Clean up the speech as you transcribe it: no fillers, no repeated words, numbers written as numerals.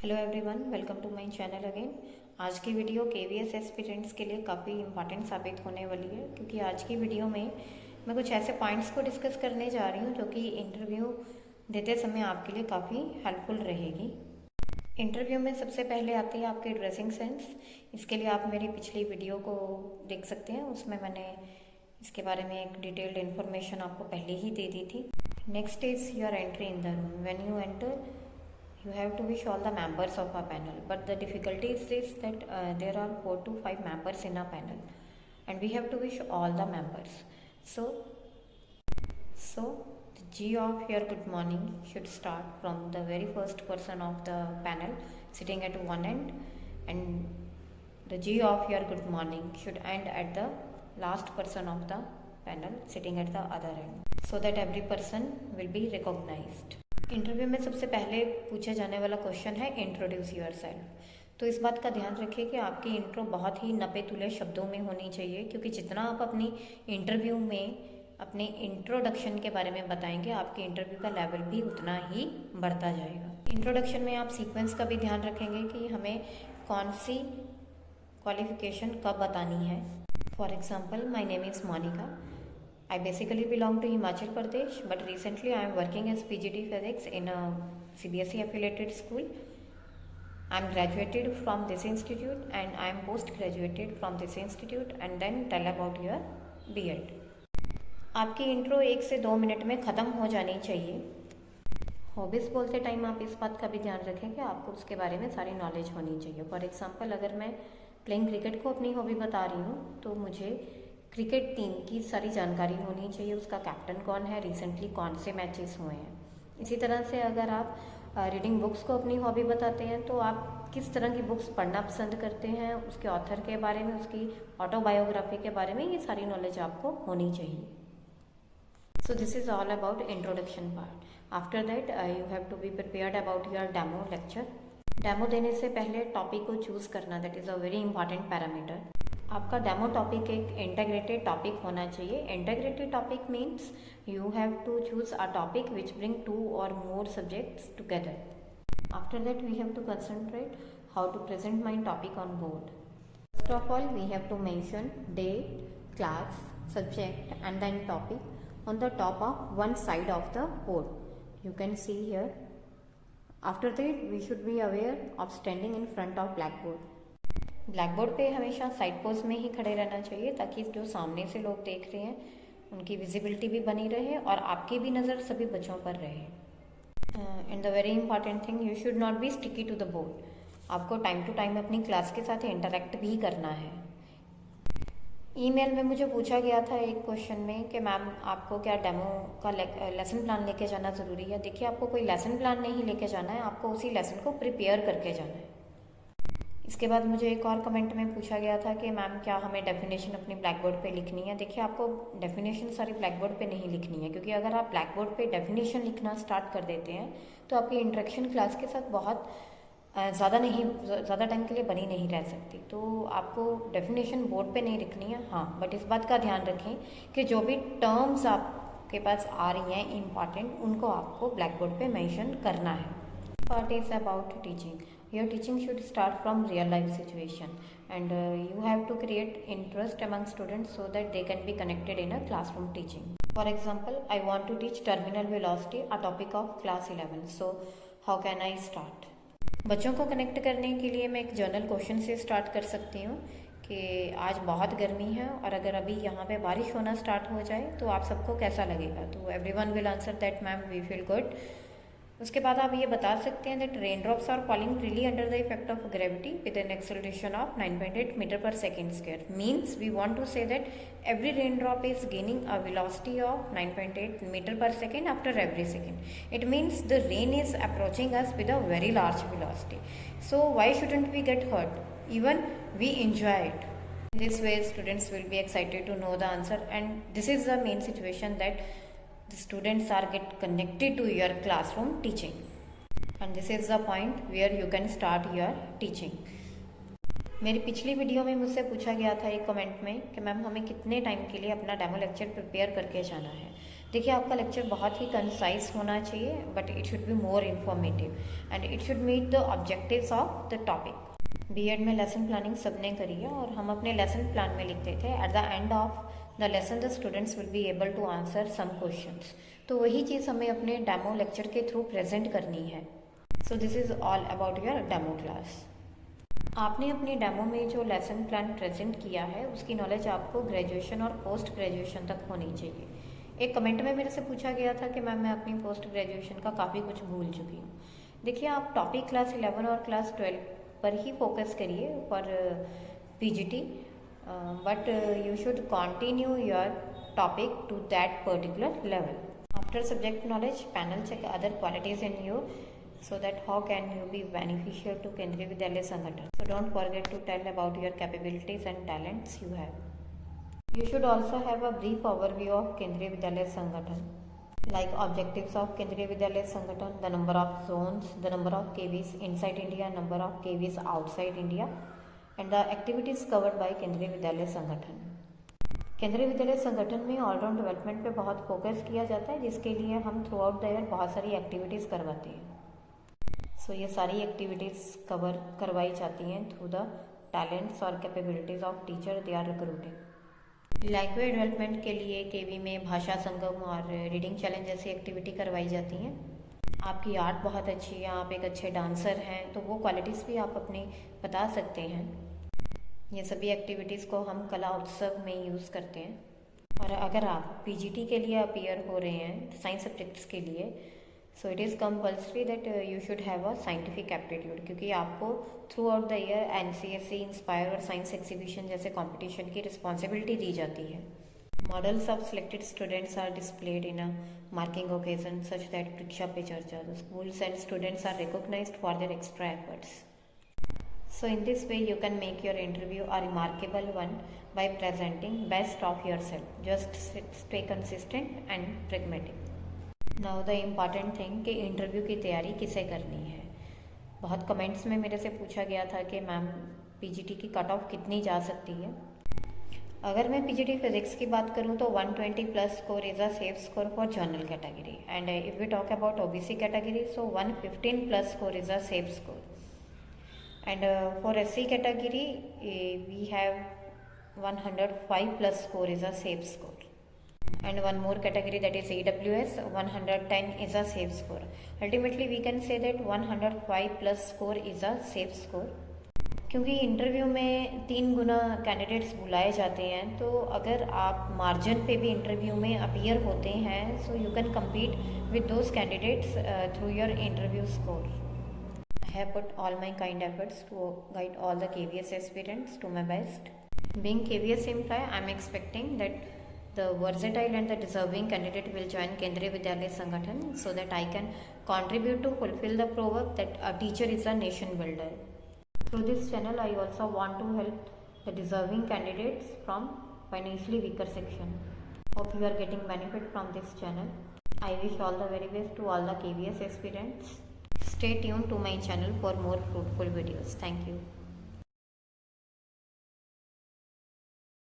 Hello everyone, welcome to my channel again. आज की video KVS aspirants के लिए काफ़ी इंपॉर्टेंट साबित होने वाली है, क्योंकि आज की वीडियो में मैं कुछ ऐसे पॉइंट्स को डिस्कस करने जा रही हूँ जो कि इंटरव्यू देते समय आपके लिए काफ़ी हेल्पफुल रहेगी। इंटरव्यू में सबसे पहले आती है आपकी ड्रेसिंग सेंस। इसके लिए आप मेरी पिछली वीडियो को देख सकते हैं, उसमें मैंने इसके बारे में एक डिटेल्ड इन्फॉर्मेशन आपको पहले ही दे दी थी। Next is your entry in the room. When you enter, you have to wish all the members of a panel, but the difficulty is this that there are 4 to 5 members in a panel and we have to wish all the members. So the G of your good morning should start from the very first person of the panel sitting at one end, and the G of your good morning should end at the last person of the panel sitting at the other end, so that every person will be recognized. Interview में सबसे पहले पूछा जाने वाला question है introduce yourself. तो इस बात का ध्यान रखिए कि आपकी इंट्रो बहुत ही नपे तुले शब्दों में होनी चाहिए, क्योंकि जितना आप अपनी इंटरव्यू में अपने इंट्रोडक्शन के बारे में बताएंगे, आपके इंटरव्यू का लेवल भी उतना ही बढ़ता जाएगा। इंट्रोडक्शन में आप सीक्वेंस का भी ध्यान रखेंगे कि हमें कौन सी क्वालिफिकेशन कब बतानी है। For example, my name is Monika. I basically belong to Himachal Pradesh, but recently I am working as PGD Physics in a CBSE affiliated school. I am graduated from this institute and I am post-graduated from this institute, and then tell about your B.Ed. आपकी intro 1 से 2 minute में ख़त्म हो जानी चाहिए। Hobbies बोलते time आप इस बात का भी ध्यान रखें कि आपको उसके बारे में सारी नॉलेज होनी चाहिए। फॉर एग्जाम्पल, अगर मैं प्लेइंग क्रिकेट को अपनी हॉबी बता रही हूँ तो मुझे क्रिकेट टीम की सारी जानकारी होनी चाहिए, उसका कैप्टन कौन है, रिसेंटली कौन से मैचेस हुए हैं। इसी तरह से अगर आप रीडिंग बुक्स को अपनी हॉबी बताते हैं तो आप किस तरह की बुक्स पढ़ना पसंद करते हैं, उसके ऑथर के बारे में, उसकी ऑटोबायोग्राफी के बारे में, ये सारी नॉलेज आपको होनी चाहिए। So this is all about introduction part. After that you have to be prepared about your demo lecture. Demo देने से पहले टॉपिक को चूज़ करना, that is a very important parameter. आपका डेमो टॉपिक एक इंटीग्रेटेड टॉपिक होना चाहिए। Integrated topic means you have to choose a topic which bring 2 or more subjects together. After that, we have to concentrate how to present my topic on board. First of all, we have to mention date, class, subject and then topic on the top of one side of the board. You can see here. After that, we should be aware of standing in front of blackboard. Black board पे हमेशा side pose में ही खड़े रहना चाहिए, ताकि जो सामने से लोग देख रहे हैं उनकी विजिबिलिटी भी बनी रहे और आपकी भी नज़र सभी बच्चों पर रहे। And the very important thing, you should not be sticky to the board. आपको टाइम टू टाइम अपनी क्लास के साथ इंटरेक्ट भी करना है। ईमेल में मुझे पूछा गया था एक क्वेश्चन में कि मैम आपको क्या डेमो का लेसन प्लान लेके जाना ज़रूरी है। देखिए, आपको कोई लेसन प्लान नहीं लेके जाना है, आपको उसी लेसन को प्रिपेयर करके जाना है। इसके बाद मुझे एक और कमेंट में पूछा गया था कि मैम क्या हमें डेफिनेशन अपनी ब्लैक बोर्ड पे लिखनी है। देखिए, आपको डेफिनेशन सारी ब्लैक बोर्ड पे नहीं लिखनी है, क्योंकि अगर आप ब्लैक बोर्ड पे डेफिनेशन लिखना स्टार्ट कर देते हैं तो आपकी इंटरेक्शन क्लास के साथ बहुत ज़्यादा टाइम के लिए बनी नहीं रह सकती। तो आपको डेफिनेशन बोर्ड पे नहीं लिखनी है। हाँ, बट इस बात का ध्यान रखें कि जो भी टर्म्स आपके पास आ रही हैं इम्पॉर्टेंट, उनको आपको ब्लैक बोर्ड पे मेंशन करना है। Part is about teaching. Your teaching should start from real life situation, and you have to create interest among students so that they can be connected in a classroom teaching. For example, I want to teach terminal velocity, a topic of class 11. So how can I start? बच्चों को connect करने के लिए मैं एक journal question से start कर सकती हूँ कि आज बहुत गर्मी है और अगर अभी यहाँ पे बारिश होना स्टार्ट हो जाए तो आप सबको कैसा लगेगा। तो everyone will answer that ma'am we feel good. उसके बाद आप ये बता सकते हैं that rain drops are falling freely under the effect of gravity with an acceleration of 9.8 metre per second square. Means we want to say that every rain drop is gaining a velocity of 9.8 metre per second after every second. It means the rain is approaching us with a very large velocity, so why shouldn't we get hurt, even we enjoy it. In this way, students will be excited to know the answer, and this is the main situation that the students are get connected to your classroom teaching, and this is the point where you can start your teaching. मेरी पिछली video में मुझसे पूछा गया था एक comment में कि मैम हमें कितने टाइम के लिए अपना डेमो लेक्चर प्रिपेयर करके जाना है। देखिए, आपका लेक्चर बहुत ही कंसाइज होना चाहिए, but it should be more informative and it should meet the objectives of the topic. BEd में लेसन प्लानिंग सबने करी है और हम अपने लेसन प्लान में लिखते थे at the end of the lesson the students will be able to answer some questions. तो वही चीज़ हमें अपने डेमो लेक्चर के थ्रू प्रेजेंट करनी है। So this is all about your demo class. आपने अपनी डेमो में जो लेसन प्लान प्रेजेंट किया है उसकी नॉलेज आपको ग्रेजुएशन और पोस्ट ग्रेजुएशन तक होनी चाहिए। एक कमेंट में मेरे से पूछा गया था कि मैम मैं अपनी पोस्ट ग्रेजुएशन का काफ़ी कुछ भूल चुकी हूँ। देखिए, आप टॉपिक क्लास 11 और क्लास 12 पर ही फोकस करिए for PGT, but you should continue your topic to that particular level. After subject knowledge, panel check other qualities in you so that how can you be beneficial to Kendriya Vidyalaya Sangathan. So don't forget to tell about your capabilities and talents you have. You should also have a brief overview of Kendriya Vidyalaya Sangathan, like objectives of Kendriya Vidyalaya Sangathan, the number of zones, the number of KVs inside India, number of KVs outside India, and the activities covered by Kendriya Vidyalaya Sangathan. केंद्रीय विद्यालय संगठन में all-round development पे बहुत focus किया जाता है, जिसके लिए हम थ्रू आउट द ईयर बहुत सारी एक्टिविटीज़ करवाते हैं। सो ये सारी एक्टिविटीज़ कवर करवाई जाती हैं थ्रू द टैलेंट्स और capabilities of teacher they are recruiting. Language development के लिए केवी में भाषा संगम और रीडिंग चैलेंज जैसी एक्टिविटी करवाई जाती हैं। आपकी आर्ट बहुत अच्छी है, आप एक अच्छे डांसर हैं, तो वो क्वालिटीज़ भी आप अपनी बता सकते हैं। ये सभी एक्टिविटीज़ को हम कला उत्सव में यूज़ करते हैं। और अगर आप पीजीटी के लिए अपीयर हो रहे हैं साइंस सब्जेक्ट्स के लिए, so it is compulsory that you should have a scientific aptitude, क्योंकि आपको throughout the year NCSC, inspire और साइंस एग्जीबिशन जैसे कंपटीशन की रिस्पॉन्सिबिलिटी दी जाती है। Models of selected students are displayed in a marking occasion such that Pariksha Pe Charcha, the schools and students are recognised for their extra efforts. So in this way you can make your interview a remarkable one by presenting best of yourself. Just stay consistent and pragmatic. Now the important thing कि interview की तैयारी किसे करनी है। बहुत comments में मेरे से पूछा गया था कि मैम पीजीटी की कट ऑफ कितनी जा सकती है। अगर मैं पीजीटी फिजिक्स की बात करूं तो 120 plus score is a safe score for general category, and if we talk about OBC category so 115 plus score is a safe score, and for SC category we have 105 plus score is a safe score, and one more category that is AWS 110 is a safe score. Ultimately we can say that 105 plus score is a safe score, क्योंकि interview में 3 गुना candidates बुलाए जाते हैं, तो अगर आप margin पे भी इंटरव्यू में अपीयर होते हैं so you can compete with those candidates through your interview score. I have put all my kind efforts to guide all the KVS aspirants to my best. Being KVS employee, I am expecting that the versatile and the deserving candidate will join Kendriya Vidyalaya Sangathan so that I can contribute to fulfill the proverb that a teacher is a nation builder. Through this channel, I also want to help the deserving candidates from financially weaker section. Hope you are getting benefit from this channel. I wish all the very best to all the KVS aspirants. Stay tuned to my channel for more fruitful videos. Thank you.